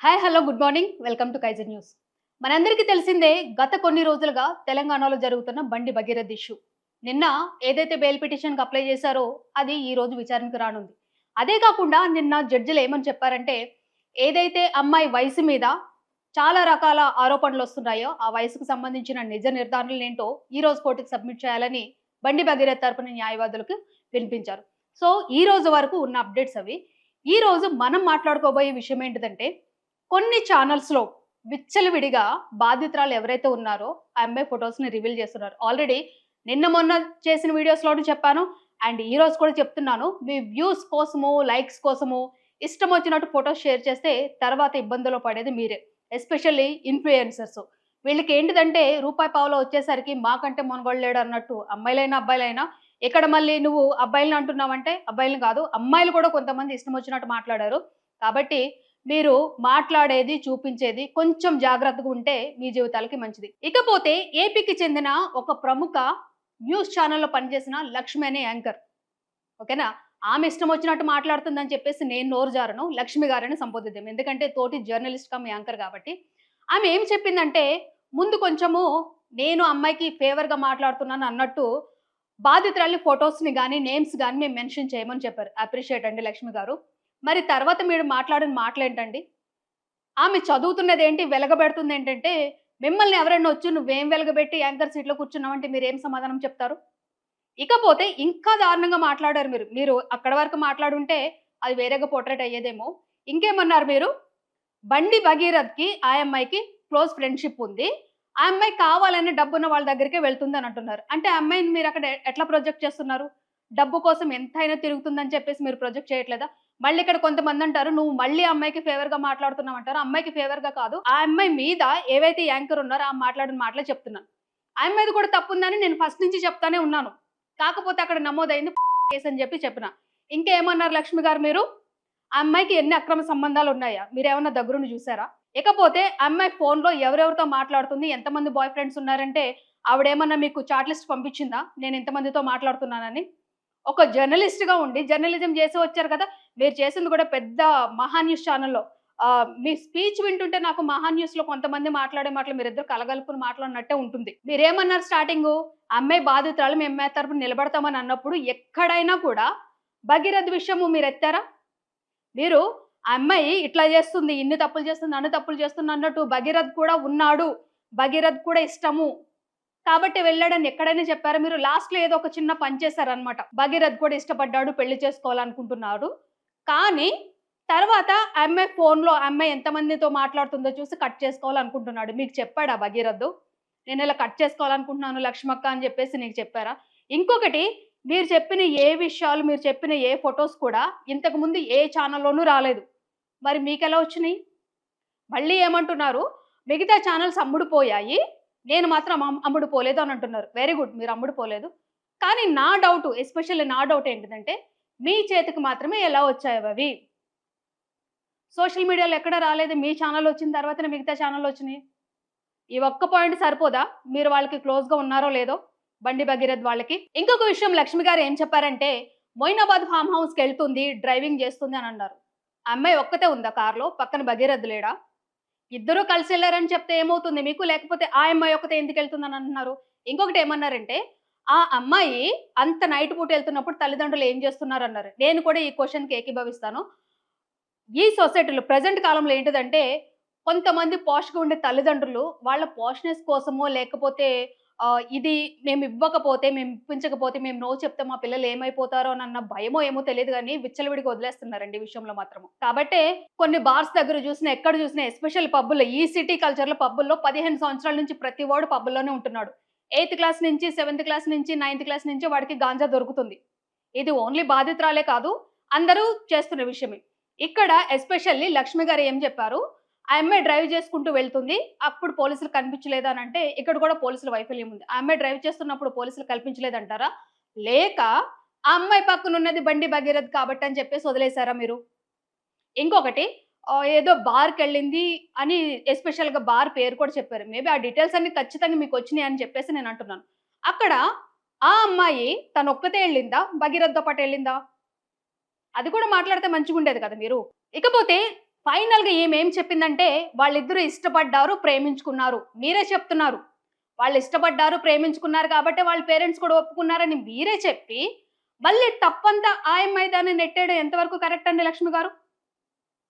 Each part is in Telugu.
Hi hello good morning welcome to Kaizer news. మనందరికీ తెలిసిందే గత కొన్ని రోజులుగా తెలంగాణలో జరుగుతున్న బండి భగీరథ్ ఇష్యూ. నిన్న ఏదైతే బెయిల్ పిటిషన్‌కి అప్లై చేశారో అది ఈ రోజు విచారణకు రానుంది. అదే కాకుండా నిన్న జడ్జిలు ఏమని చెప్పారంటే ఏదైతే అమ్మాయి వయసు మీద చాలా రకాల ఆరోపణలు వస్తున్నాయో ఆ వయసుకు సంబంధించిన నిజ నిర్ధారణలేంటో ఈ రోజు కోర్టుకి సబ్మిట్ చేయాలని బండి భగీరథ్ తరపున న్యాయవాదులకు వినిపించారు. సో ఈ రోజు వరకు ఉన్న అప్డేట్స్ అవి. ఈ రోజు మనం మాట్లాడుకోబోయే విషయం ఏంటిదంటే కొన్ని ఛానల్స్‌లో విచ్చలవిడిగా బాధితురాలు ఎవరైతే ఉన్నారో, ఆ అమ్మాయి ఫోటోస్‌ని రివీల్ చేస్తున్నారు. ఆల్రెడీ నిన్న మొన్న చేసిన వీడియోస్‌లోను చెప్పాను. అండ్ ఈ రోజు కూడా చెప్తున్నాను. మీ వ్యూస్ కోసమో, లైక్స్ కోసమో ఇష్టం వచ్చినట్టు ఫోటోస్ షేర్ చేస్తే తర్వాత ఇబ్బందుల్లో పడేది మీరే. Especially influencers. వీళ్ళకేంటిదంటే రూపాయి పావలా వచ్చేసరికి మాకంటే మొనగాడు లేడు అన్నట్టు అమ్మాయిలైనా, అబ్బాయిలైనా ఇక్కడ మళ్ళీ నువ్వు అబ్బాయిలని అంటున్నావంటే అబ్బాయిలని కాదు అమ్మాయిలు కూడా కొంతమంది ఇష్టం వచ్చినట్టు మాట్లాడారు. కాబట్టి మీరు మాట్లాడేది, చూపించేది కొంచెం జాగ్రత్తగా ఉంటే మీ జీవితాలకి మంచిది. ఇకపోతే ఏపీకి చెందిన ఒక ప్రముఖ న్యూస్ ఛానెల్‌లో పనిచేసిన లక్ష్మి అనే యాంకర్. ఓకేనా? ఆమె ఇష్టం వచ్చినట్టు మాట్లాడుతుందని చెప్పేసి నేను నోరు జారను. లక్ష్మి గారని సంబోధిద్దాం. ఎందుకంటే తోటి జర్నలిస్ట్ కమ్ యాంకర్ కాబట్టి. ఆమె ఏం చెప్పిందంటే ముందు కొంచెము నేను అమ్మాయికి ఫేవర్‌గా మాట్లాడుతున్నాను అన్నట్టు బాధితురాలి ఫోటోస్‌ని గాని, నేమ్స్ గాని మేము మెన్షన్ చేయమని చెప్పారు. అప్రిషియేట్ అండి లక్ష్మి గారు. మరి తర్వాత మీరు మాట్లాడిన మాటలేంటండి? ఆమె చదువుతున్నదేంటి, వెలగబెడుతుందేంటంటే, మిమ్మల్ని ఎవరైనా వచ్చి నువ్వేం వెలగబెట్టి యాంకర్ సీట్‌లో కూర్చున్నావంటే మీరేం సమాధానం చెప్తారు? ఇకపోతే ఇంకా దారుణంగా మాట్లాడారు మీరు. మీరు అక్కడి వరకు మాట్లాడుంటే అది వేరేగా పోర్ట్రేట్ అయ్యేదేమో. ఇంకేమన్నారు మీరు? బండి భగీరథ్‌కి ఆ అమ్మాయికి క్లోజ్ ఫ్రెండ్‌షిప్ ఉంది. ఆ అమ్మాయి కావాలని డబ్బున్న వాళ్ళ దగ్గరికే వెళ్తుందని అంటున్నారు. అంటే ఆ అమ్మాయిని మీరక్కడ ఎట్లా ప్రొజెక్ట్ చేస్తున్నారు? డబ్బు కోసం ఎంతైనా తిరుగుతుందని చెప్పేసి మీరు ప్రొజెక్ట్ చేయట్లేదా? మళ్ళీ ఇక్కడ కొంతమందంటారు, "నువ్వు మళ్ళీ ఆ అమ్మాయికి ఫేవర్‌గా మాట్లాడుతున్నావంటారు." అమ్మాయికి ఫేవర్‌గా కాదు. ఆ అమ్మాయి మీద ఏవైతే యాంకర్ ఉన్నారో ఆమె మాట్లాడిన మాటలే చెప్తున్నాను. ఆ అమ్మాయిది కూడా తప్పుందని నేను ఫస్ట్ నుంచి చెప్తానే ఉన్నాను. కాకపోతే అక్కడ నమోదైంది కేస్ అని చెప్పిన. ఇంకేమన్నారు లక్ష్మి గారు మీరు? ఆ అమ్మాయికి ఎన్ని అక్రమ సంబంధాలున్నాయా? మీరేమన్నా దగ్గరుండి జూసారా? ఇకపోతే ఆ అమ్మాయి ఫోన్‌లో ఎవరెవరితో మాట్లాడుతుంది, ఎంతమంది బాయ్ ఫ్రెండ్స్ ఉన్నారంటే, ఆవిడేమన్నా మీకు చాట్ లిస్ట్ పంపించిందా? నేను ఇంతమందితో మాట్లాడుతున్నానని? ఒక జర్నలిస్ట్‌గా ఉండి, జర్నలిజం చేసి వచ్చారు కదా! మీరు చేసింది కూడా పెద్ద మహా న్యూస్ ఛానెల్‌లో. మీ స్పీచ్ వింటుంటే నాకు మహా న్యూస్‌లో కొంతమంది మాట్లాడే మాటలు మీరిద్దరు కలగలుపుకొని మాట్లాడినట్టే ఉంటుంది. మీరేమన్నారు స్టార్టింగు? అమ్మాయి బాధితురాలు మేము అమ్మాయి తరపున నిలబడతామని అన్నప్పుడు ఎక్కడైనా కూడా భగీరథ్ విషయము మీరెత్తారా? మీరు ఆ అమ్మాయి ఇట్లా చేస్తుంది, ఇన్ని తప్పులు చేస్తుంది, అన్ని తప్పులు చేస్తుంది అన్నట్టు భగీరథ్ కూడా ఉన్నాడు. భగీరథ్ కూడా ఇష్టము. కాబట్టి వెళ్ళాడని ఎక్కడైనా చెప్పారా మీరు? లాస్ట్‌లో ఏదో ఒక చిన్న పని చేశారన్నమాట. భగీరథ్ కూడా ఇష్టపడ్డాడు, పెళ్లి చేసుకోవాలనుకుంటున్నాడు. కానీ తర్వాత ఆ అమ్మాయి ఫోన్‌లో ఆ అమ్మాయి ఎంతమందితో మాట్లాడుతుందో చూసి కట్ చేసుకోవాలనుకుంటున్నాడు. మీకు చెప్పాడా భగీరథ్? నేనిలా కట్ చేసుకోవాలనుకుంటున్నాను లక్ష్మక్క అని చెప్పేసి నీకు చెప్పారా? ఇంకొకటి మీరు చెప్పిన ఏ విషయాలు, మీరు చెప్పిన ఏ ఫోటోస్ కూడా ఇంతకుముందు ఏ ఛానల్‌లోనూ రాలేదు. మరి మీకెలా వచ్చినియి? మళ్ళీ ఏమంటున్నారు? మిగతా ఛానెల్స్ అమ్ముడుపోయాయి. నేను మాత్రం అమ్ముడు పోలేదు అని అంటున్నారు. Very good. మీరు అమ్ముడు పోలేదు. కానీ నా డౌటు ఎస్పెషల్లీ నా డౌట్ ఏంటిదంటే, మీ చేతికి మాత్రమే ఎలా వచ్చాయవవి? సోషల్ మీడియాలో ఎక్కడ రాలేదు. మీ ఛానెల్ వచ్చిన తర్వాతనే మిగతా ఛానెల్‌లొచ్చినియి. ఈ ఒక్క పాయింట్ సరిపోదా? మీరు వాళ్ళకి క్లోజ్‌గా ఉన్నారో లేదో? బండి భగీరథ్ వాళ్ళకి. ఇంకొక విషయం లక్ష్మి గారు ఏం చెప్పారంటే, మొయినాబాద్ ఫార్మ్ హౌస్‌కెళ్తుంది, డ్రైవింగ్ చేస్తుంది అని అన్నారు. ఆ అమ్మాయి ఒక్కతే ఉందా కార్‌లో? పక్కన భగీరథ్ లేడా? ఇద్దరూ కలిసెళ్లారని చెప్తే ఏమవుతుంది మీకు? లేకపోతే ఆ అమ్మాయి ఒక్కతే ఎందుకెళ్తుందని అంటున్నారు? ఇంకొకటి ఏమన్నారంటే, ఆ అమ్మాయి అంత నైట్ పూట ఎళ్తున్నప్పుడు తల్లిదండ్రులు ఏం చేస్తున్నారన్నారు. నేను కూడా ఈ క్వెషన్‌కి ఏకీభవిస్తాను. ఈ సొసైటీలో ప్రెజెంట్ కాలంలో ఏంటిదంటే, కొంతమంది పాష్‌గా ఉండే తల్లిదండ్రులు వాళ్ళ పాష్‌నెస్ కోసమో, లేకపోతే ఇది మేమివ్వకపోతే, మేమిప్పించకపోతే, మేము నో చెప్తే మా పిల్లలు ఏమైపోతారో అన్న భయమో ఏమో తెలీదు గానీ, విచ్చలవిడిగా వదిలేస్తున్నారండి ఈ విషయంలో మాత్రము. కాబట్టే కొన్ని బార్స్ దగ్గర చూసినా, ఎక్కడ చూసినా ఎస్పెషల్ పబ్బుల్లో ఈ సిటీ కల్చర్‌లో పబ్బుల్లో 15 సంవత్సరాల నుంచి ప్రతి వాడు పబ్బుల్లోనే ఉంటున్నాడు. ఎయిత్ క్లాస్ నుంచి, సెవెంత్ క్లాస్ నుంచి, నైన్త్ క్లాస్ నుంచి వాడికి గాంజా దొరుకుతుంది. ఇది ఓన్లీ బాధితురాలే కాదు, అందరూ చేస్తున్న విషయమే. ఇక్కడ ఎస్పెషల్లీ లక్ష్మి గారు ఏం చెప్పారు, ఆ అమ్మాయి డ్రైవ్ చేసుకుంటూ వెళ్తుంది. అప్పుడు పోలీసులు కనిపించలేదా అనంటే, ఇక్కడ కూడా పోలీసుల వైఫల్యం ఉంది. ఆ అమ్మాయి డ్రైవ్ చేస్తున్నప్పుడు పోలీసులు కల్పించలేదంటారా? లేక ఆ అమ్మాయి పక్కనున్నది బండి భగీరథ్ కాబట్టి అని చెప్పేసి వదిలేసారా మీరు? ఇంకొకటి ఏదో బార్‌కెళ్ళింది అని ఎస్పెషల్‌గా బార్ పేరు కూడా చెప్పారు. మేబీ ఆ డీటెయిల్స్ అన్నీ ఖచ్చితంగా మీకొచ్చినియి అని చెప్పేసి నేనంటున్నాను. అక్కడ ఆ అమ్మాయి తనొక్కతే ఎళ్ళిందా? భగీరథ్‌తో పాటు ఎళ్ళిందా? అది కూడా మాట్లాడితే మంచిగుండేది కదా మీరు. ఇకపోతే ఫైనల్గా ఈమె ఏం చెప్పిందంటే వాళ్ళిద్దరూ ఇష్టపడ్డారు, ప్రేమించుకున్నారు. మీరే చెప్తున్నారు. వాళ్ళు ఇష్టపడ్డారు, ప్రేమించుకున్నారు కాబట్టి వాళ్ళ పేరెంట్స్ కూడా ఒప్పుకున్నారని మీరే చెప్పి, మళ్ళీ తప్పంతా ఆ అమ్మాయిదాన్ని నెట్టేయడం ఎంతవరకు కరెక్ట్ అండి లక్ష్మి గారు?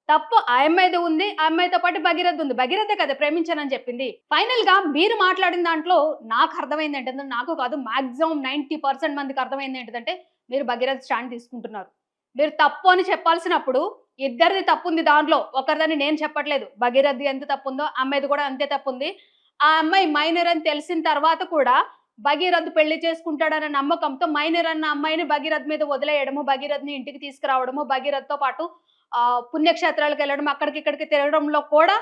తప్పు ఆ అమ్మాయిది ఉంది. ఆ అమ్మాయితో పాటు భగీరథ ఉంది. భగీరథే కదా ప్రేమించానని చెప్పింది. ఫైనల్‌గా మీరు మాట్లాడిన దాంట్లో నాకు అర్థమైంది ఏంటంటే, నాకు కాదు మాక్సిమం 90% మందికి అర్థమైంది ఏంటిదంటే, మీరు భగీరథ స్టాండ్ తీసుకుంటున్నారు. మీరు తప్పు అని చెప్పాల్సినప్పుడు ఇద్దరిది తప్పుంది దాంట్లో. ఒకరిదని నేను చెప్పట్లేదు. భగీరథది ఎంత తప్పుందో, ఆ అమ్మాయిది కూడా అంతే తప్పుంది. ఆ అమ్మాయి మైనర్ అని తెలిసిన తర్వాత కూడా భగీరథ్ పెళ్లి చేసుకుంటాడన్న నమ్మకంతో మైనర్ అన్న అమ్మాయిని భగీరథ్ మీద వదిలేయడము, భగీరథ్‌ని ఇంటికి తీసుకురావడము, భగీరథ్‌తో పాటు పుణ్యక్షేత్రాలకెళ్ళడం, అక్కడికి ఇక్కడికి తిరగడంలో కూడా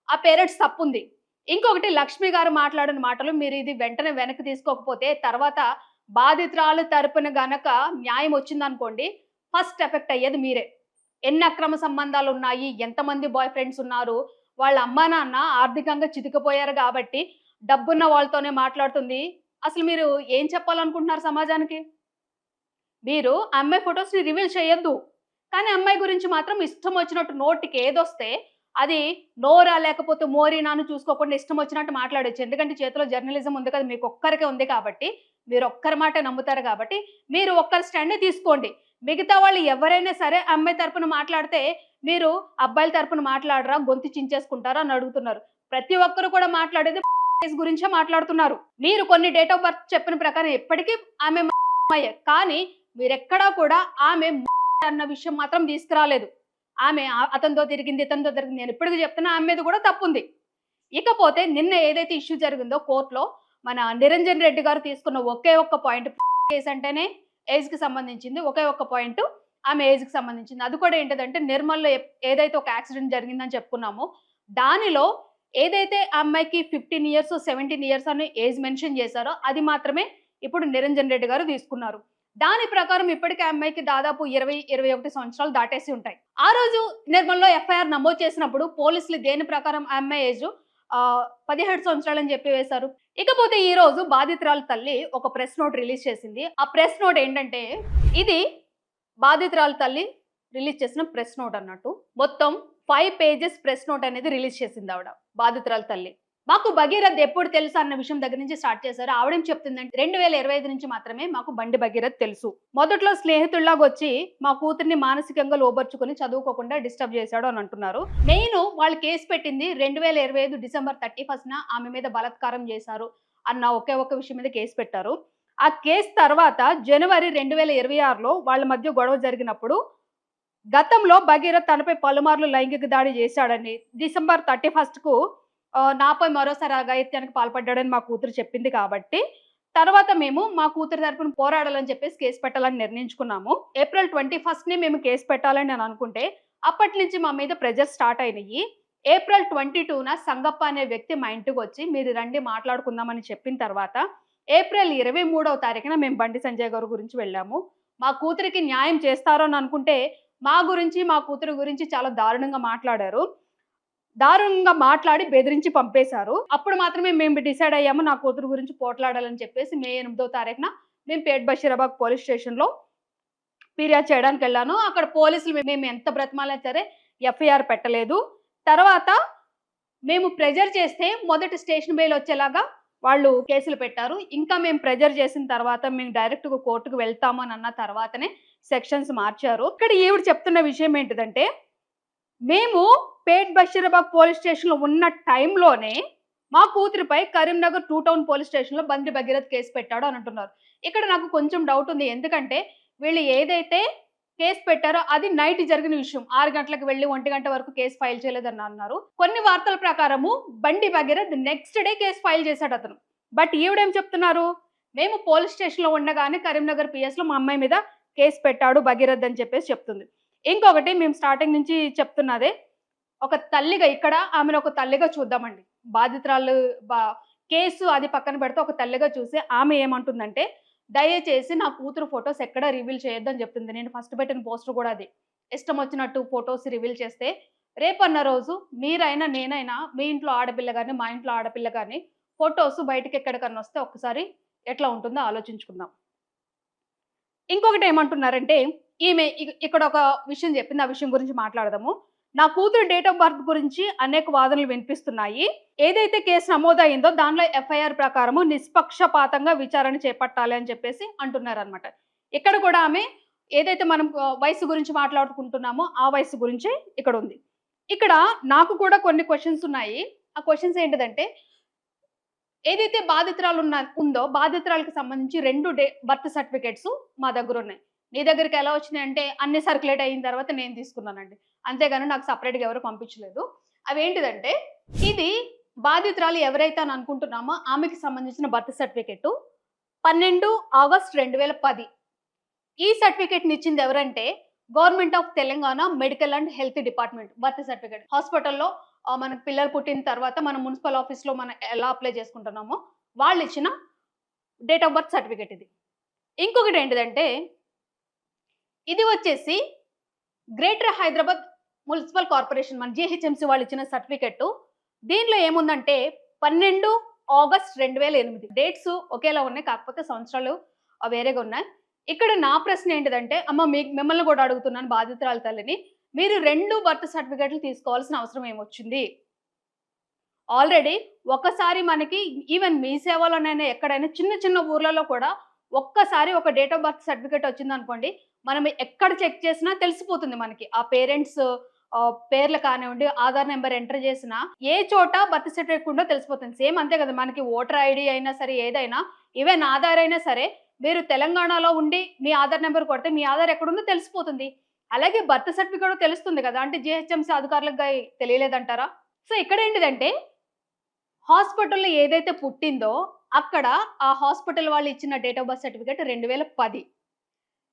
ఆ పేరెంట్స్ తప్పుంది. ఇంకొకటి లక్ష్మి గారు మాట్లాడిన మాటలు మీరు ఇది వెంటనే వెనక్కి తీసుకోకపోతే తర్వాత బాధితురాలు తరపున గనక న్యాయం వచ్చిందనుకోండి, ఫస్ట్ ఎఫెక్ట్ అయ్యేది మీరే. ఎన్ని అక్రమ సంబంధాలున్నాయి, ఎంతమంది బాయ్ ఫ్రెండ్స్ ఉన్నారు, వాళ్ళ అమ్మా నాన్న ఆర్థికంగా చితికిపోయారు గాబట్టి డబ్బున్న వాళ్ళతోనే మాట్లాడుతుంది. అసలు మీరు ఏం చెప్పాలనుకుంటున్నారు సమాజానికి? మీరు ఆ అమ్మాయి ఫోటోస్‌ని రివీల్ చేయొద్దు. కానీ అమ్మాయి గురించి మాత్రం ఇష్టం వచ్చినట్టు నోటికి ఏదొస్తే అది నోరా లేకపోతే మోరీనా అని చూసుకోకుండా ఇష్టం వచ్చినట్టు మాట్లాడొచ్చు. ఎందుకంటే చేతిలో జర్నలిజం ఉంది కదా! మీకొక్కరికే ఉంది కాబట్టి, మీరొక్కరి మాటే నమ్ముతారు కాబట్టి, మీరు ఒక్కరి స్టాండే తీసుకోండి. మిగతా వాళ్ళు ఎవరైనా సరే అమ్మాయి తరపున మాట్లాడితే, మీరు అబ్బాయిల తరపున మాట్లాడరా? గొంతు చించేసుకుంటారా? అని అడుగుతున్నారు. ప్రతి ఒక్కరు కూడా మాట్లాడేది కేస్ గురించే మాట్లాడుతున్నారు. మీరు కొన్ని డేట్ ఆఫ్ బర్త్ చెప్పిన ప్రకారం ఎప్పటికీ ఆమె అమ్మాయే. కానీ మీరెక్కడా కూడా ఆమె అన్న విషయం మాత్రం తీసుకురాలేదు. ఆమె అతనితో తిరిగింది, ఇతనితో తిరిగింది. నేను ఇప్పటికి చెప్తున్నా ఆమె మీద కూడా తప్పుంది. ఇకపోతే నిన్న ఏదైతే ఇష్యూ జరిగిందో కోర్ట్‌లో మన నిరంజన్ రెడ్డి గారు తీసుకున్న ఒకే ఒక్క పాయింట్ కేస్ అంటేనే ఏజ్‌కి సంబంధించింది. ఒకే ఒక్క పాయింట్ ఆమె ఏజ్‌కి సంబంధించింది. అది కూడా ఏంటిదంటే నిర్మల్‌లో ఏదైతే ఒక యాక్సిడెంట్ జరిగిందని చెప్పుకున్నామో, దానిలో ఏదైతే ఆ అమ్మాయికి 15 ఇయర్స్, 17 ఇయర్స్ అని ఏజ్ మెన్షన్ చేశారో అది మాత్రమే ఇప్పుడు నిరంజన్ రెడ్డి గారు తీసుకున్నారు. దాని ప్రకారం ఇప్పటికే ఆ అమ్మాయికి దాదాపు 20, 21 సంవత్సరాలు దాటేసి ఉంటాయి. ఆ రోజు నిర్మల్‌లో ఎఫ్ఐఆర్ నమోదు చేసినప్పుడు పోలీసులు దేని ప్రకారం ఆ అమ్మాయి ఏజ్ 17 సంవత్సరాలని చెప్పి వేశారు. ఇకపోతే ఈ రోజు బాధితురాలు తల్లి ఒక ప్రెస్ నోట్ రిలీజ్ చేసింది. ఆ ప్రెస్ నోట్ ఏంటంటే ఇది బాధితురాలు తల్లి రిలీజ్ చేసిన ప్రెస్ నోట్ అన్నట్టు. మొత్తం 5 పేజెస్ ప్రెస్ నోట్ అనేది రిలీజ్ చేసింది ఆవిడ. బాధితురాలు తల్లి. మాకు భగీరథ్ ఎప్పుడు తెలుసు అన్న విషయం దగ్గర నుంచి స్టార్ట్ చేశారు. ఆవిడేం చెప్తుందంటే 2025 నుంచి మాత్రమే మాకు బండి భగీరథ్ తెలుసు. మొదట్లో స్నేహితుల్లాగొచ్చి మా కూతుర్ని మానసికంగా లోబర్చుకొని చదువుకోకుండా డిస్టర్బ్ చేశాడు అని అంటున్నారు. నేను వాళ్ళు కేసు పెట్టింది 2025 డిసెంబర్ 31న ఆమె మీద బలాత్కారం చేశారు అన్న ఒకే ఒక్క విషయం మీద కేసు పెట్టారు. ఆ కేసు తర్వాత జనవరి 2026లో వాళ్ళ మధ్య గొడవ జరిగినప్పుడు గతంలో భగీరథ్ తనపై పలుమార్లు లైంగిక దాడి చేశాడని, డిసెంబర్ 31కు నాపై మరోసారి అఘాయిత్యానికి పాల్పడ్డాడని మా కూతురు చెప్పింది కాబట్టి, తర్వాత మేము మా కూతురు తరపున పోరాడాలని చెప్పేసి కేసు పెట్టాలని నిర్ణయించుకున్నాము. ఏప్రిల్ 21ని మేము కేసు పెట్టాలని నేను అనుకుంటే, అప్పటి నుంచి మా మీద ప్రెజర్ స్టార్ట్ అయినాయి. ఏప్రిల్ 22న సంగప్ప అనే వ్యక్తి మా ఇంటికొచ్చి మీరు రండి మాట్లాడుకుందామని చెప్పిన తర్వాత, ఏప్రిల్ 23వ తారీఖున మేము బండి సంజయ్ గారి గురించి వెళ్ళాము. మా కూతురికి న్యాయం చేస్తారు అని అనుకుంటే, మా గురించి, మా కూతురు గురించి చాలా దారుణంగా మాట్లాడారు. దారుణంగా మాట్లాడి బెదిరించి పంపేశారు. అప్పుడు మాత్రమే మేము డిసైడ్ అయ్యాము నా కూతురు గురించి పోట్లాడాలని చెప్పేసి మే 8వ తారీఖున మేము పేట్ బషీరాబాద్ పోలీస్ స్టేషన్‌లో ఫిర్యాదు చేయడానికెళ్ళాను. అక్కడ పోలీసులు మేము ఎంత బ్రతిమాలినా సరే ఎఫ్ఐఆర్ పెట్టలేదు. తర్వాత మేము ప్రెజర్ చేస్తే మొదటి స్టేషన్ బెయిల్ వచ్చేలాగా వాళ్ళు కేసులు పెట్టారు. ఇంకా మేము ప్రెజర్ చేసిన తర్వాత మేము డైరెక్ట్‌గా కోర్ట్‌కి వెళ్తాము అని అన్న తర్వాతనే సెక్షన్స్ మార్చారు. ఇక్కడ ఈవిడ చెప్తున్న విషయం ఏంటిదంటే, మేము పేట్ బషీరాబాద్ పోలీస్ స్టేషన్‌లో ఉన్న టైంలోనే మా కూతురిపై కరీంనగర్ 2 టౌన్ పోలీస్ స్టేషన్‌లో బండి భగీరథ్ కేసు పెట్టాడు అని అంటున్నారు. ఇక్కడ నాకు కొంచెం డౌట్ ఉంది. ఎందుకంటే వీళ్ళు ఏదైతే కేసు పెట్టారో అది నైట్ జరిగిన విషయం. 6 గంటలకు వెళ్లి 1 గంట వరకు కేసు ఫైల్ చేయలేదని అన్నారు. కొన్ని వార్తల ప్రకారము బండి Bhagirath next day case file చేశాడు అతను. బట్ ఈవిడేం చెప్తున్నారు, మేము పోలీస్ స్టేషన్‌లో ఉండగానే కరీంనగర్ పిఎస్‌లో మా అమ్మాయి మీద కేసు పెట్టాడు భగీరథ్ అని చెప్పేసి చెప్తుంది. ఇంకొకటి మేము స్టార్టింగ్ నుంచి చెప్తున్నదే, ఒక తల్లిగా ఇక్కడ ఆమెను ఒక తల్లిగా చూద్దామండి. బాధితురాలు కేసు అది పక్కన పెడితే ఒక తల్లిగా చూసి ఆమె ఏమంటుందంటే, దయచేసి నా కూతురు ఫోటోస్ ఎక్కడ రివీల్ చేయొద్దని చెప్తుంది. నేను ఫస్ట్ పెట్టిన పోస్టర్ కూడా అది. ఇష్టం వచ్చినట్టు ఫోటోస్ రివీల్ చేస్తే రేపన్న రోజు మీరైనా నేనైనా మీ ఇంట్లో ఆడపిల్ల గాని, మా ఇంట్లో ఆడపిల్ల గాని ఫోటోస్ బయటికి ఎక్కడికన్నా వస్తే ఒక్కసారి ఎట్లా ఉంటుందో ఆలోచించుకుందాం. ఇంకొకటి ఏమంటున్నారంటే, ఈమె ఇక్కడ ఒక విషయం చెప్పింది. ఆ విషయం గురించి మాట్లాడదాము. నా కూతురు డేట్ ఆఫ్ బర్త్ గురించి అనేక వాదనలు వినిపిస్తున్నాయి. ఏదైతే కేసు నమోదైందో దానిలో ఎఫ్ఐఆర్ ప్రకారము నిష్పక్షపాతంగా విచారణ చేపట్టాలి అని చెప్పేసి అంటున్నారనమాట. ఇక్కడ కూడా ఆమె ఏదైతే మనం వయసు గురించి మాట్లాడుకుంటున్నామో ఆ వయసు గురించి ఇక్కడ ఉంది. ఇక్కడ నాకు కూడా కొన్ని క్వశ్చన్స్ ఉన్నాయి. ఆ క్వశ్చన్స్ ఏంటిదంటే, ఏదైతే బాధితురాలు ఉందో బాధితురాలకు సంబంధించి 2 బర్త్ సర్టిఫికేట్స్ మా దగ్గర ఉన్నాయి. నీ దగ్గరికి ఎలా వచ్చినాయి అంటే అన్ని సర్క్యులేట్ అయిన తర్వాత నేను తీసుకున్నానండి. అంతేగాని నాకు సపరేట్‌గా ఎవరు పంపించలేదు. అవేంటిదంటే, ఇది బాధితురాలు ఎవరైతే అని అనుకుంటున్నామో ఆమెకి సంబంధించిన బర్త్ సర్టిఫికేట్ 12 ఆగస్ట్ 2010. ఈ సర్టిఫికేట్‌ని ఇచ్చింది ఎవరంటే government of Telangana medical and health department birth certificate. హాస్పిటల్‌లో మనకు పిల్లలు పుట్టిన తర్వాత మన మున్సిపల్ ఆఫీస్‌లో మనం ఎలా అప్లై చేసుకుంటున్నామో వాళ్ళు ఇచ్చిన డేట్ ఆఫ్ బర్త్ సర్టిఫికేట్ ఇది. ఇంకొకటి ఏంటిదంటే, ఇది వచ్చేసి గ్రేటర్ హైదరాబాద్ మున్సిపల్ కార్పొరేషన్ మన జీహెచ్ఎంసీ వాళ్ళు ఇచ్చిన సర్టిఫికేట్. దీనిలో ఏముందంటే 12 ఆగస్ట్ 2008 డేట్స్ ఒకేలా ఉన్నాయి, కాకపోతే సంవత్సరాలు వేరేగా ఉన్నాయి. ఇక్కడ నా ప్రశ్న ఏంటిదంటే, అమ్మ మిమ్మల్ని కూడా అడుగుతున్నాను, బాధితురాల తల్లిని, మీరు 2 బర్త్ సర్టిఫికేట్లు తీసుకోవాల్సిన అవసరం ఏమొచ్చింది? ఆల్రెడీ ఒకసారి మనకి ఈవెన్ మీ సేవలోనైనా ఎక్కడైనా చిన్న చిన్న ఊర్లలో కూడా ఒక్కసారి ఒక డేట్ ఆఫ్ బర్త్ సర్టిఫికేట్ వచ్చిందనుకోండి, మనం ఎక్కడ చెక్ చేసినా తెలిసిపోతుంది మనకి. ఆ పేరెంట్స్ పేర్లు కానివ్వండి, ఆధార్ నెంబర్ ఎంటర్ చేసినా ఏ చోట బర్త్ సర్టిఫికేట్ ఉందో తెలిసిపోతుంది. సేమ్ అంతే కదా, మనకి ఓటర్ ఐడి అయినా సరే, ఏదైనా ఈవెన్ ఆధార్ అయినా సరే, మీరు తెలంగాణలో ఉండి మీ ఆధార్ నెంబర్ కొడితే మీ ఆధార్ ఎక్కడుందో తెలిసిపోతుంది. అలాగే బర్త్ సర్టిఫికేట్ తెలుస్తుంది కదా, అంటే జీహెచ్ఎంసీ అధికారులకు తెలియలేదంటారా? సో ఇక్కడ ఏంటిదంటే, హాస్పిటల్లో ఏదైతే పుట్టిందో అక్కడ ఆ హాస్పిటల్ వాళ్ళు ఇచ్చిన date of birth certificate 2010,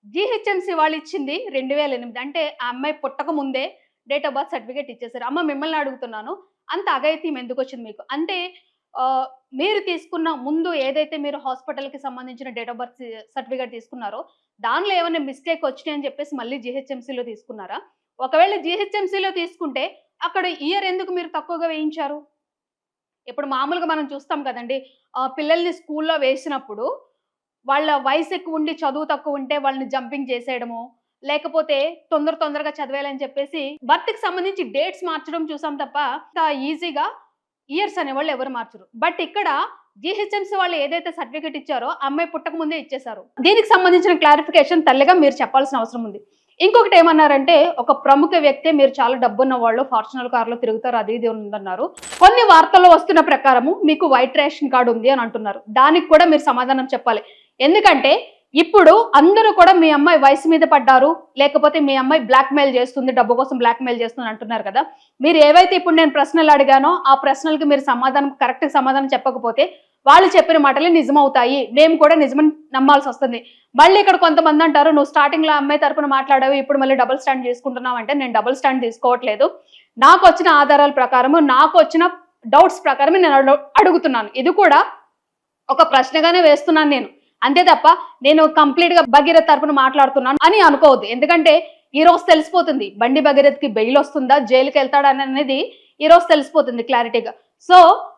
GHMC వాళ్ళు ఇచ్చింది 2008. అంటే ఆ అమ్మాయి పుట్టక ముందే డేట్ ఆఫ్ బర్త్ సర్టిఫికేట్ ఇచ్చేసారు. అమ్మ మిమ్మల్ని అడుగుతున్నాను, అంత అఘాయిత్యం ఎందుకు వచ్చింది మీకు? అంటే మీరు తీసుకున్న ముందు ఏదైతే మీరు హాస్పిటల్కి సంబంధించిన డేట్ ఆఫ్ బర్త్ సర్టిఫికేట్ తీసుకున్నారో దానిలో ఏమైనా మిస్టేక్ వచ్చినాయి అని చెప్పేసి మళ్ళీ జీహెచ్ఎంసీలో తీసుకున్నారా? ఒకవేళ జీహెచ్ఎంసీలో తీసుకుంటే అక్కడ ఇయర్ ఎందుకు మీరు తక్కువగా వేయించారు? ఇప్పుడు మామూలుగా మనం చూస్తాం కదండి, పిల్లల్ని స్కూల్లో వేసినప్పుడు వాళ్ళ వయసు ఎక్కువ ఉండి చదువు తక్కువ ఉంటే వాళ్ళని జంపింగ్ చేసేయడము, లేకపోతే తొందరగా చదివేయాలని చెప్పేసి బర్త్కి సంబంధించి డేట్స్ మార్చడం చూసాం తప్ప ఈజీగా ఇయర్స్ అనేవాళ్ళు ఎవరు మార్చరు. బట్ ఇక్కడ జీహెచ్ఎంసీ వాళ్ళు ఏదైతే సర్టిఫికేట్ ఇచ్చారో అమ్మాయి పుట్టక ముందే ఇచ్చేసారు. దీనికి సంబంధించిన క్లారిఫికేషన్ తల్లిగా మీరు చెప్పాల్సిన అవసరం ఉంది. ఇంకొకటి ఏమన్నారంటే, ఒక ప్రముఖ వ్యక్తి, మీరు చాలా డబ్బున్న వాళ్ళు, ఫార్చునర్ కార్లో తిరుగుతారు, అది ఇది ఉందన్నారు. కొన్ని వార్తల్లో వస్తున్న ప్రకారము మీకు వైట్ రేషన్ కార్డు ఉంది అని అంటున్నారు. దానికి కూడా మీరు సమాధానం చెప్పాలి. ఎందుకంటే ఇప్పుడు అందరూ కూడా మీ అమ్మాయి వయసు మీద పడ్డారు, లేకపోతే మీ అమ్మాయి బ్లాక్ మెయిల్ చేస్తుంది, డబ్బు కోసం బ్లాక్ మెయిల్ చేస్తుంది అంటున్నారు కదా. మీరు ఏవైతే ఇప్పుడు నేను ప్రశ్నలు అడిగానో ఆ ప్రశ్నలకు మీరు కరెక్ట్ సమాధానం చెప్పకపోతే వాళ్ళు చెప్పిన మాటలే నిజమవుతాయి, మేము కూడా నిజమని నమ్మాల్సి వస్తుంది. మళ్ళీ ఇక్కడ కొంతమంది అంటారు, నువ్వు స్టార్టింగ్ లో అమ్మాయి తరపున మాట్లాడావు, ఇప్పుడు మళ్ళీ డబుల్ స్టాండ్ చేసుకుంటున్నావు అంటే, నేను డబుల్ స్టాండ్ తీసుకోవట్లేదు. నాకు వచ్చిన ఆధారాల ప్రకారము, నాకు వచ్చిన డౌట్స్ ప్రకారమే నేను అడుగుతున్నాను. ఇది కూడా ఒక ప్రశ్నగానే వేస్తున్నాను నేను, అంతే తప్ప నేను కంప్లీట్ గా భగీరథ్ తరపున మాట్లాడుతున్నాను అని అనుకోవద్దు. ఎందుకంటే ఈ రోజు తెలిసిపోతుంది బండి భగీరథ్కి బెయిల్ వస్తుందా, జైలుకి వెళ్తాడా అనేది ఈ రోజు తెలిసిపోతుంది క్లారిటీగా. సో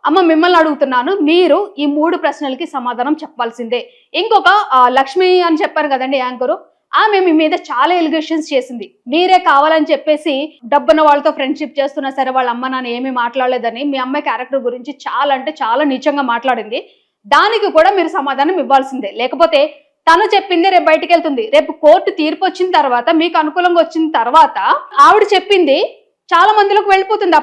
అమ్మ మిమ్మల్ని అడుగుతున్నాను, మీరు ఈ 3 ప్రశ్నలకి సమాధానం చెప్పాల్సిందే. ఇంకొక లక్ష్మి అని చెప్పారు కదండి యాంకరు, ఆమె మీ మీద చాలా ఎలిగేషన్స్ చేసింది. మీరే కావాలని చెప్పేసి డబ్బున్న వాళ్ళతో ఫ్రెండ్షిప్ చేస్తున్నా సరే వాళ్ళ అమ్మ నాన్న ఏమీ మాట్లాడలేదని, మీ అమ్మాయి క్యారెక్టర్ గురించి చాలా అంటే చాలా నీచంగా మాట్లాడింది. దానికి కూడా మీరు సమాధానం ఇవ్వాల్సిందే. లేకపోతే తను చెప్పింది రేపు బయటికి వెళ్తుంది, రేపు కోర్టు తీర్పు వచ్చిన తర్వాత మీకు అనుకూలంగా వచ్చిన తర్వాత ఆవిడ చెప్పింది చాలా మందిలోకి వెళ్ళిపోతుంది.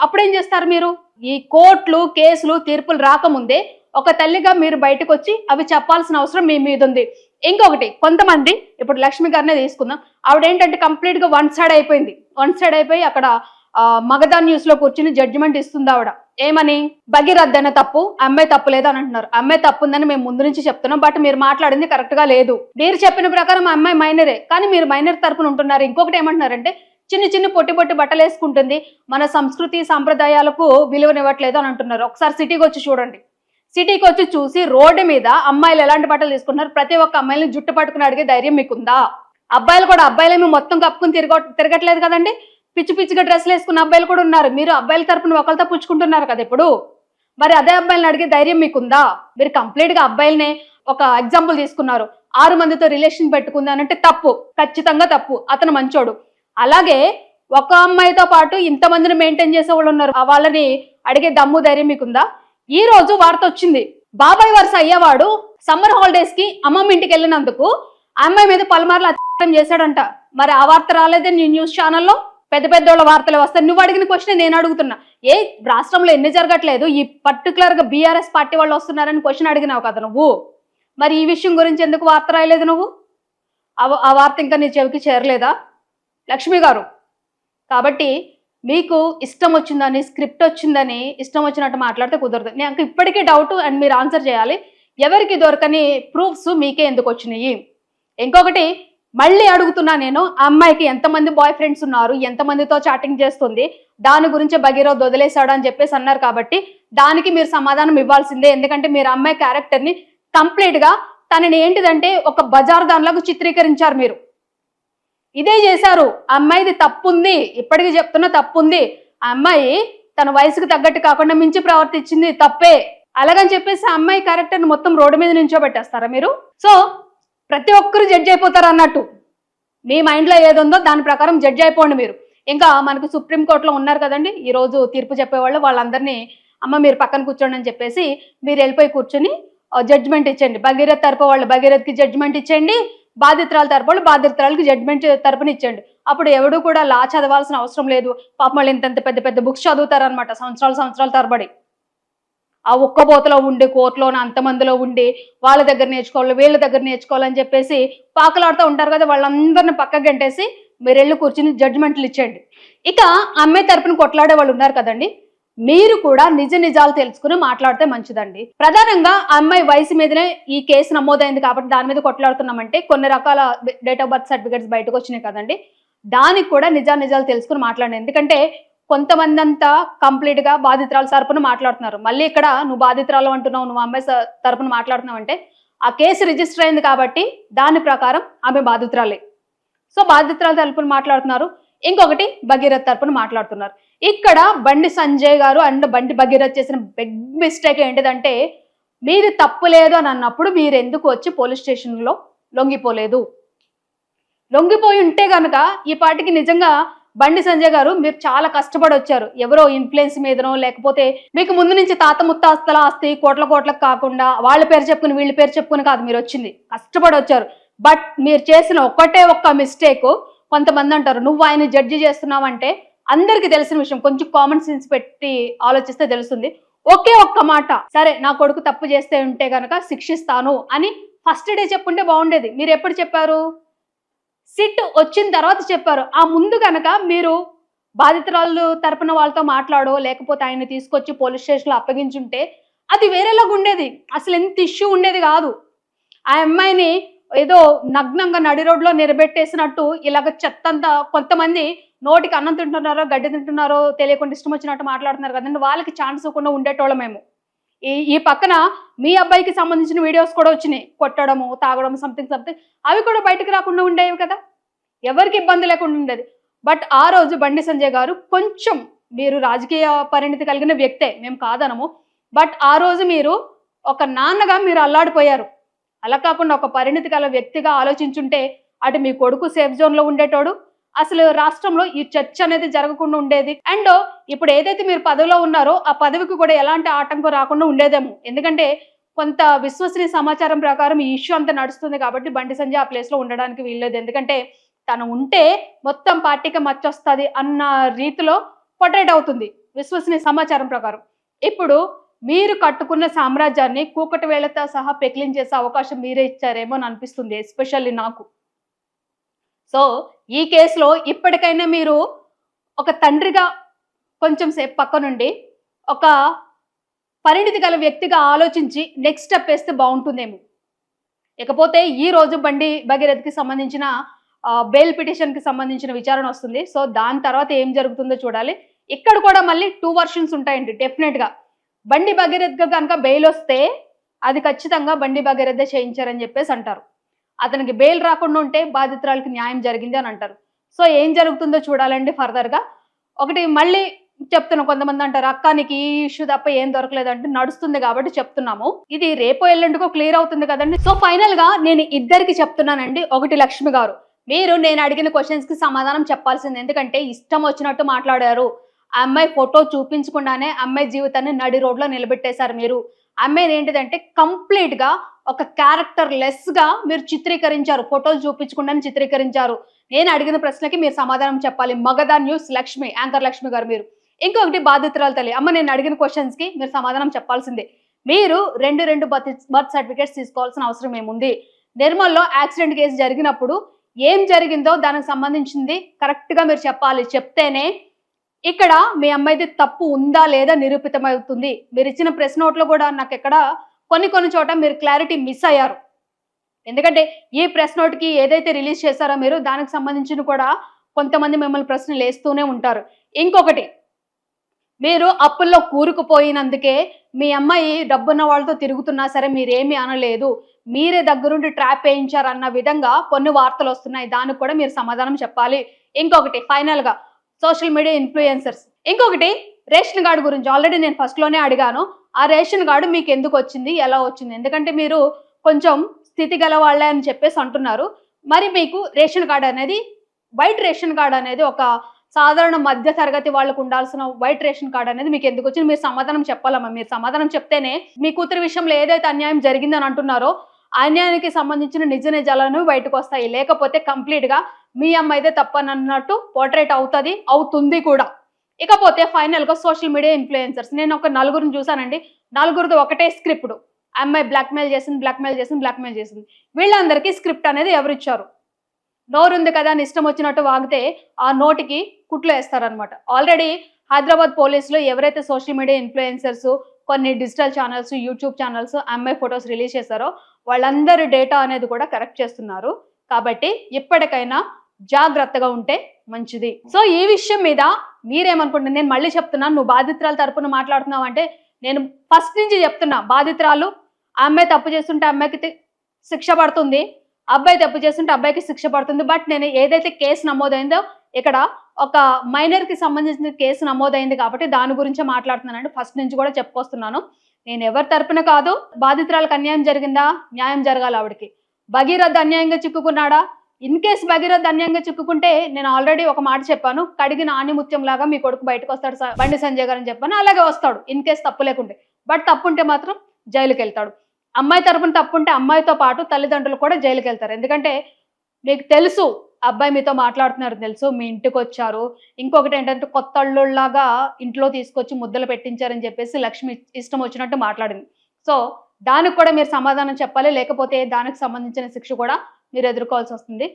అప్పుడేం చేస్తారు మీరు? ఈ కోర్టులు కేసులు తీర్పులు రాకముందే ఒక తల్లిగా మీరు బయటకు వచ్చి అవి చెప్పాల్సిన అవసరం మీ మీద ఉంది. ఇంకొకటి, కొంతమంది ఇప్పుడు లక్ష్మి గారినే తీసుకుందాం, ఆవిడ ఏంటంటే కంప్లీట్ గా వన్ సైడ్ అయిపోయి అక్కడ మగధా న్యూస్ లో కూర్చుని జడ్జిమెంట్ ఇస్తుంది ఆవిడ. ఏమని? భగీరథ్ అనే తప్పు, అమ్మాయి తప్పు లేదు అని అంటున్నారు. అమ్మాయి తప్పు ఉందని మేము ముందు నుంచి చెప్తున్నాం, బట్ మీరు మాట్లాడింది కరెక్ట్ గా లేదు. మీరు చెప్పిన ప్రకారం అమ్మాయి మైనరే, కానీ మీరు మైనర్ తరపున ఉంటున్నారు. ఇంకొకటి ఏమంటున్నారంటే, చిన్న పొట్టి బట్టలు వేసుకుంటుంది, మన సంస్కృతి సాంప్రదాయాలకు విలువనివ్వట్లేదు అని అంటున్నారు. ఒకసారి సిటీకి వచ్చి చూడండి. సిటీకి వచ్చి చూసి రోడ్డు మీద అమ్మాయిలు ఎలాంటి బట్టలు తీసుకుంటున్నారు, ప్రతి ఒక్క అమ్మాయిని జుట్టు పట్టుకుని అడిగే ధైర్యం మీకుందా? అబ్బాయిలు కూడా, అబ్బాయిలేమో మొత్తం కప్పుకుని తిరగట్లేదు కదండి, పిచ్చిగా డ్రెస్సులు వేసుకున్న అబ్బాయిలు కూడా ఉన్నారు. మీరు అబ్బాయిల తరపున ఒకరితో పుచ్చుకుంటున్నారు కదా ఇప్పుడు, మరి అదే అబ్బాయిలను అడిగే ధైర్యం మీకుందా? మీరు కంప్లీట్ గా అబ్బాయిలనే ఒక ఎగ్జాంపుల్ తీసుకున్నారు. 6 మందితో రిలేషన్ పెట్టుకుంది అని అంటే తప్పు, ఖచ్చితంగా తప్పు. అతను మంచోడు. అలాగే ఒక అమ్మాయితో పాటు ఇంతమందిని మెయింటైన్ చేసే వాళ్ళు ఉన్నారు. వాళ్ళని అడిగే దమ్ము ధైర్యం మీకుందా? ఈ రోజు వార్త వచ్చింది, బాబాయ్ వరుస అయ్యేవాడు సమ్మర్ హాలిడేస్ కి అమ్మమ్మ ఇంటికి వెళ్ళినందుకు ఆ అమ్మాయి మీద పలుమార్లు అత్యాచారం చేశాడంట. మరి ఆ వార్త రాలేదే నీ న్యూస్ ఛానల్లో? పెద్ద పెద్దోళ్ళ వార్తలు వస్తాయి. నువ్వు అడిగిన క్వశ్చన్ నేను అడుగుతున్నా. ఏ రాష్ట్రంలో ఎన్ని జరగట్లేదు, ఈ పర్టికులర్ గా బీఆర్ఎస్ పార్టీ వాళ్ళు వస్తున్నారని క్వశ్చన్ అడిగినావు కదా నువ్వు. మరి ఈ విషయం గురించి ఎందుకు వార్త రాయలేదు నువ్వు? ఆ వార్త ఇంకా నీ చెవికి చేరలేదా లక్ష్మి గారు? కాబట్టి మీకు ఇష్టం వచ్చిందని, స్క్రిప్ట్ వచ్చిందని ఇష్టం వచ్చినట్టు మాట్లాడితే కుదరదు. నాకు ఇప్పటికీ డౌట్, అండ్ మీరు ఆన్సర్ చేయాలి. ఎవరికి దొరకని ప్రూఫ్స్ మీకే ఎందుకు వచ్చినాయి? ఇంకొకటి మళ్ళీ అడుగుతున్నా నేను, ఆ అమ్మాయికి ఎంతమంది బాయ్ ఫ్రెండ్స్ ఉన్నారు, ఎంతమందితో చాటింగ్ చేస్తుంది, దాని గురించి భగీరథ్ వదిలేశాడు అని చెప్పేసి అన్నారు. కాబట్టి దానికి మీరు సమాధానం ఇవ్వాల్సిందే. ఎందుకంటే మీరు అమ్మాయి క్యారెక్టర్ని కంప్లీట్ గా తనని ఏంటిదంటే ఒక బజార్ దానిలాగా చిత్రీకరించారు. మీరు ఇదే చేశారు. ఆ అమ్మాయిది తప్పుంది, ఇప్పటికీ చెప్తున్నా తప్పుంది. ఆ అమ్మాయి తన వయసుకు తగ్గట్టు కాకుండా మించి ప్రవర్తించింది, తప్పే. అలాగని చెప్పేసి ఆ అమ్మాయి క్యారెక్టర్ని మొత్తం రోడ్డు మీద నించోబెట్టేస్తారా మీరు? సో ప్రతి ఒక్కరు జడ్జి అయిపోతారు అన్నట్టు. మీ మైండ్లో ఏదుందో దాని ప్రకారం జడ్జి అయిపోండి మీరు. ఇంకా మనకు సుప్రీంకోర్టులో ఉన్నారు కదండి ఈ రోజు తీర్పు చెప్పేవాళ్ళు, వాళ్ళందరినీ అమ్మ మీరు పక్కన కూర్చోండి అని చెప్పేసి మీరు వెళ్ళిపోయి కూర్చొని జడ్జిమెంట్ ఇచ్చండి. భగీరథ్ తరపు వాళ్ళు భగీరథ్కి జడ్జిమెంట్ ఇచ్చేయండి, బాధితురాల తరపు వాళ్ళు బాధితురాలకి జడ్జిమెంట్ తరపుని ఇచ్చండి. అప్పుడు ఎవడు కూడా లా చదవాల్సిన అవసరం లేదు. పాపం వాళ్ళు ఇంత పెద్ద పెద్ద బుక్స్ చదువుతారనమాట సంవత్సరాల తరబడి. ఆ ఒక్కబోతలో ఉండి కోర్టులోన అంతమందిలో ఉండి వాళ్ళ దగ్గర నేర్చుకోవాలి, వీళ్ళ దగ్గర నేర్చుకోవాలని చెప్పేసి పాకలాడుతూ ఉంటారు కదా, వాళ్ళందరిని పక్కకు గంటేసి మీరు వెళ్ళి కూర్చుని జడ్జిమెంట్లు ఇచ్చేయండి. ఇక అమ్మాయి తరపున కొట్లాడే వాళ్ళు ఉన్నారు కదండి, మీరు కూడా నిజ నిజాలు తెలుసుకుని మాట్లాడితే మంచిదండి. ప్రధానంగా ఆ అమ్మాయి వయసు మీదనే ఈ కేసు నమోదైంది కాబట్టి దాని మీద కొట్లాడుతున్నామంటే కొన్ని రకాల డేట్ ఆఫ్ బర్త్ సర్టిఫికేట్స్ బయటకు వచ్చినాయి కదండి, దానికి కూడా నిజాలు తెలుసుకుని మాట్లాడండి. ఎందుకంటే కొంతమంది అంతా కంప్లీట్ గా బాధితురాల తరపున మాట్లాడుతున్నారు. మళ్ళీ ఇక్కడ నువ్వు బాధితురాలు అంటున్నావు, నువ్వు అమ్మాయి తరపున మాట్లాడుతున్నావు అంటే ఆ కేసు రిజిస్టర్ అయింది కాబట్టి దాని ప్రకారం ఆమె బాధితురాలే. సో బాధితురాల తరపున మాట్లాడుతున్నారు. ఇంకొకటి భగీరథ్ తరపున మాట్లాడుతున్నారు. ఇక్కడ బండి సంజయ్ గారు అండ్ బండి భగీరథ్ చేసిన బిగ్ మిస్టేక్ ఏంటిదంటే, మీది తప్పు లేదు అని అన్నప్పుడు మీరు ఎందుకు వచ్చి పోలీస్ స్టేషన్లో లొంగిపోలేదు? లొంగిపోయి ఉంటే కనుక ఈ పార్టీకి నిజంగా బండి సంజయ్ గారు మీరు చాలా కష్టపడి వచ్చారు. ఎవరో ఇన్ఫ్లుయెన్స్ మీదనో లేకపోతే మీకు ముందు నుంచి తాత ముత్తాస్తల ఆస్తి కోట్లకు కాకుండా వాళ్ళ పేరు చెప్పుకుని వీళ్ళ పేరు చెప్పుకుని కాదు మీరు వచ్చింది, కష్టపడి వచ్చారు. బట్ మీరు చేసిన ఒక్క మిస్టేక్, కొంతమంది అంటారు నువ్వు ఆయన జడ్జి చేస్తున్నావంటే అందరికీ తెలిసిన విషయం, కొంచెం కామన్ సెన్స్ పెట్టి ఆలోచిస్తే తెలుస్తుంది. ఒకే ఒక్క మాట, సరే నా కొడుకు తప్పు చేస్తే ఉంటే గనక శిక్షిస్తాను అని ఫస్ట్ డే చెప్పుంటే బాగుండేది. మీరు ఎప్పుడు చెప్పారు? సిట్ వచ్చిన తర్వాత చెప్పారు. ఆ ముందు కనుక మీరు బాధితురాలు తరపున వాళ్ళతో మాట్లాడో లేకపోతే ఆయన తీసుకొచ్చి పోలీస్ స్టేషన్లో అప్పగించుంటే అది వేరేలాగా ఉండేది. అసలు ఎంత ఇష్యూ ఉండేది కాదు. ఆ అమ్మాయిని ఏదో నగ్నంగా నడి రోడ్లో నిలబెట్టేసినట్టు ఇలాగ చెత్తంతా కొంతమంది నోటికి అన్నం తింటున్నారో గడ్డి తింటున్నారో తెలియకుండా ఇష్టం వచ్చినట్టు మాట్లాడుతున్నారు కదండి, వాళ్ళకి ఛాన్స్ ఇవ్వకుండా ఉండేటోళ్ళం మేము. ఈ పక్కన మీ అబ్బాయికి సంబంధించిన వీడియోస్ కూడా వచ్చినాయి, కొట్టడము తాగడం సంథింగ్ అవి కూడా బయటకు రాకుండా ఉండేవి కదా, ఎవరికి ఇబ్బంది లేకుండా ఉండేది. బట్ ఆ రోజు బండి సంజయ్ గారు కొంచెం, మీరు రాజకీయ పరిణితి కలిగిన వ్యక్తే, మేము కాదనము, బట్ ఆ రోజు మీరు ఒక నాన్నగా మీరు అల్లాడిపోయారు. అలా కాకుండా ఒక పరిణితి గల వ్యక్తిగా ఆలోచించుంటే అటు మీ కొడుకు సేఫ్ జోన్లో ఉండేటోడు, అసలు రాష్ట్రంలో ఈ చర్చ అనేది జరగకుండా ఉండేది. అండ్ ఇప్పుడు ఏదైతే మీరు పదవిలో ఉన్నారో ఆ పదవికి కూడా ఎలాంటి ఆటంకం రాకుండా ఉండేదేమో. ఎందుకంటే కొంత విశ్వసనీయ సమాచారం ప్రకారం ఈ ఇష్యూ అంతా నడుస్తుంది కాబట్టి బండి సంజయ్ ఆ ప్లేస్లో ఉండడానికి వీల్లేదు. ఎందుకంటే తను ఉంటే మొత్తం పార్టీకి మచ్చొస్తుంది అన్న రీతిలో పొట్రేట్ అవుతుంది విశ్వసనీయ సమాచారం ప్రకారం. ఇప్పుడు మీరు కట్టుకున్న సామ్రాజ్యాన్ని కూకటి వేళతో సహా పెకిలించేసే అవకాశం మీరే ఇచ్చారేమో అని అనిపిస్తుంది, ఎస్పెషల్లీ నాకు. సో ఈ కేసులో ఇప్పటికైనా మీరు ఒక తండ్రిగా కొంచెం సేపు పక్క నుండి ఒక పరిణితి గల వ్యక్తిగా ఆలోచించి నెక్స్ట్ స్టెప్ వేస్తే బాగుంటుందేమో. ఇకపోతే ఈ రోజు బండి భగీరథ్కి సంబంధించిన బెయిల్ పిటిషన్కి సంబంధించిన విచారణ వస్తుంది. సో దాని తర్వాత ఏం జరుగుతుందో చూడాలి. ఇక్కడ కూడా మళ్ళీ 2 వర్షన్స్ ఉంటాయండి డెఫినెట్గా. బండి భగీరథ్గా కనుక బెయిల్ వస్తే అది ఖచ్చితంగా బండి భగీరథే చేయించారని చెప్పేసి అంటారు. అతనికి బెయిల్ రాకుండా ఉంటే బాధితురాలకి న్యాయం జరిగింది అని అంటారు. సో ఏం జరుగుతుందో చూడాలండి ఫర్దర్గా. ఒకటి మళ్ళీ చెప్తున్నా, కొంతమంది అంటారు అక్క నీకు ఈ ఇష్యూ తప్ప ఏం దొరకలేదంటే నడుస్తుంది కాబట్టి చెప్తున్నాము, ఇది రేపో ఎల్లుండికో క్లియర్ అవుతుంది కదండి. సో ఫైనల్ గా నేను ఇద్దరికి చెప్తున్నానండి. ఒకటి లక్ష్మి గారు, మీరు నేను అడిగిన క్వశ్చన్స్‌కి సమాధానం చెప్పాల్సింది. ఎందుకంటే ఇష్టం వచ్చినట్టు మాట్లాడారు. ఆ అమ్మాయి ఫోటో చూపించకుండానే అమ్మాయి జీవితాన్ని నడి రోడ్‌లో నిలబెట్టేశారు మీరు. అమ్మాయినేంటిదంటే కంప్లీట్‌గా ఒక క్యారెక్టర్ లెస్‌గా మీరు చిత్రీకరించారు. ఫోటోలు చూపించకుండానే చిత్రీకరించారు. నేను అడిగిన ప్రశ్నకి మీరు సమాధానం చెప్పాలి. మగధ న్యూస్ లక్ష్మి, యాంకర్ లక్ష్మి గారు మీరు. ఇంకొకటి బాధితురాలు తల్లి. అమ్మ నేను అడిగిన క్వశ్చన్స్‌కి మీరు సమాధానం చెప్పాల్సిందే. మీరు 2 బర్త్ సర్టిఫికేట్స్ తీసుకోవాల్సిన అవసరం ఏముంది? నిర్మల్‌లో యాక్సిడెంట్ కేసు జరిగినప్పుడు ఏం జరిగిందో దానికి సంబంధించింది కరెక్ట్‌గా మీరు చెప్పాలి. చెప్తేనే ఇక్కడ మీ అమ్మాయిది తప్పు ఉందా లేదా నిరూపితమవుతుంది. మీరిచ్చిన ప్రెస్ నోట్‌లో కూడా నాకెక్కడ కొన్ని చోట మీరు క్లారిటీ మిస్ అయ్యారు. ఎందుకంటే ఈ ప్రెస్ నోట్‌కి ఏదైతే రిలీజ్ చేశారో మీరు దానికి సంబంధించిన కూడా కొంతమంది మిమ్మల్ని ప్రశ్నలేస్తూనే ఉంటారు. ఇంకొకటి మీరు అప్పుల్లో కూరుకుపోయినందుకే మీ అమ్మాయి డబ్బున్న వాళ్ళతో తిరుగుతున్నా సరే మీరేమి అనలేదు. మీరే దగ్గరుండి ట్రాప్ ఏయించారన్న విధంగా కొన్ని వార్తలొస్తున్నాయి. దానికి కూడా మీరు సమాధానం చెప్పాలి. ఇంకొకటి ఫైనల్‌గా సోషల్ మీడియా ఇన్‌ఫ్లుయెన్సర్స్. ఇంకొకటి రేషన్ కార్డ్ గురించి ఆల్రెడీ నేను ఫస్ట్‌లోనే అడిగాను. ఆ రేషన్ కార్డ్ మీకెందుకొచ్చింది? ఎలా వచ్చింది? ఎందుకంటే మీరు కొంచెం స్థితి గల వాళ్ళే అని చెప్పేసి అంటున్నారు. మరి మీకు రేషన్ కార్డ్ అనేది వైట్ రేషన్ కార్డ్ అనేది ఒక సాధారణ మధ్య తరగతి వాళ్ళకు ఉండాల్సిన వైట్ రేషన్ కార్డ్ అనేది మీకు ఎందుకు వచ్చింది? మీరు సమాధానం చెప్పాలమ్మా. మీరు సమాధానం చెప్తేనే మీ కూతురి విషయంలో ఏదైతే అన్యాయం జరిగిందని అంటున్నారో, ఆ అన్యాయానికి సంబంధించిన నిజ నిజాలను బయటకొస్తాయి. లేకపోతే కంప్లీట్‌గా మీ అమ్మాయిదే తప్పనన్నట్టు పోర్ట్రేట్ అవుతుంది కూడా. ఇకపోతే ఫైనల్‌గా సోషల్ మీడియా ఇన్‌ఫ్లుయెన్సర్స్. నేను ఒక నలుగురిని చూసానండి. నలుగురిది ఒకటే స్క్రిప్ట్. అమ్మాయి బ్లాక్‌మెయిల్ చేసింది. వీళ్ళందరికీ స్క్రిప్ట్ అనేది ఎవరిచ్చారు? నోరుంది కదా అని ఇష్టం వచ్చినట్టు వాగితే ఆ నోటికి కుట్లు వేస్తారనమాట. ఆల్రెడీ హైదరాబాద్ పోలీసులు ఎవరైతే సోషల్ మీడియా ఇన్‌ఫ్లుయెన్సర్స్, కొన్ని డిజిటల్ ఛానల్స్, యూట్యూబ్ ఛానల్స్ అమ్మాయి ఫోటోస్ రిలీజ్ చేశారో వాళ్ళందరి డేటా అనేది కూడా కరెక్ట్ చేస్తున్నారు. కాబట్టి ఇప్పటికైనా జాగ్రత్తగా ఉంటే మంచిది. సో ఈ విషయం మీద మీరేమనుకుంటున్నారు? నేను మళ్ళీ చెప్తున్నాను. నువ్వు బాధితురాలు తరపున మాట్లాడుతున్నావు అంటే నేను ఫస్ట్ నుంచి చెప్తున్నా. బాధితురాలు ఆ అమ్మాయి తప్పు చేస్తుంటే అమ్మాయికి శిక్ష పడుతుంది. అబ్బాయి తప్పు చేస్తుంటే అబ్బాయికి శిక్ష పడుతుంది. బట్ నేను ఏదైతే కేసు నమోదైందో ఇక్కడ ఒక మైనర్‌కి సంబంధించిన కేసు నమోదైంది కాబట్టి దాని గురించే మాట్లాడుతున్నానండి. ఫస్ట్ నుంచి కూడా చెప్పుకొస్తున్నాను. నేను ఎవరి తరపున కాదు. బాధితురాలికి అన్యాయం జరిగిందా? న్యాయం జరగాలి ఆవిడకి. భగీరథ్ అన్యాయంగా చిక్కుకున్నాడా? ఇన్ కేస్ భగీరథ్ అన్యాయంగా చిక్కుకుంటే నేను ఆల్రెడీ ఒక మాట చెప్పాను. కడిగిన ఆణిముత్యంలాగా మీ కొడుకు బయటకొస్తాడు బండి సంజయ్ గారు అని చెప్పాను. అలాగే వస్తాడు. ఇన్ కేస్ తప్పు లేకుంటే. బట్ తప్పుంటే మాత్రం జైలుకెళ్తాడు. అమ్మాయి తరపున తప్పుంటే అమ్మాయితో పాటు తల్లిదండ్రులు కూడా జైలుకెళ్తారు. ఎందుకంటే మీకు తెలుసు అబ్బాయి మీతో మాట్లాడుతున్నారు తెలుసు. మీ ఇంటికొచ్చారు. ఇంకొకటేంటంటే కొత్త అల్లుడిలాగా ఇంట్లో తీసుకొచ్చి ముద్దలు పెట్టించారని చెప్పేసి లక్ష్మి ఇష్టం వచ్చినట్టు మాట్లాడింది. సో, దానికి కూడా మీరు సమాధానం చెప్పాలి. లేకపోతే దానికి సంబంధించిన శిక్ష కూడా మీరు ఎదుర్కోవాల్సొస్తుంది.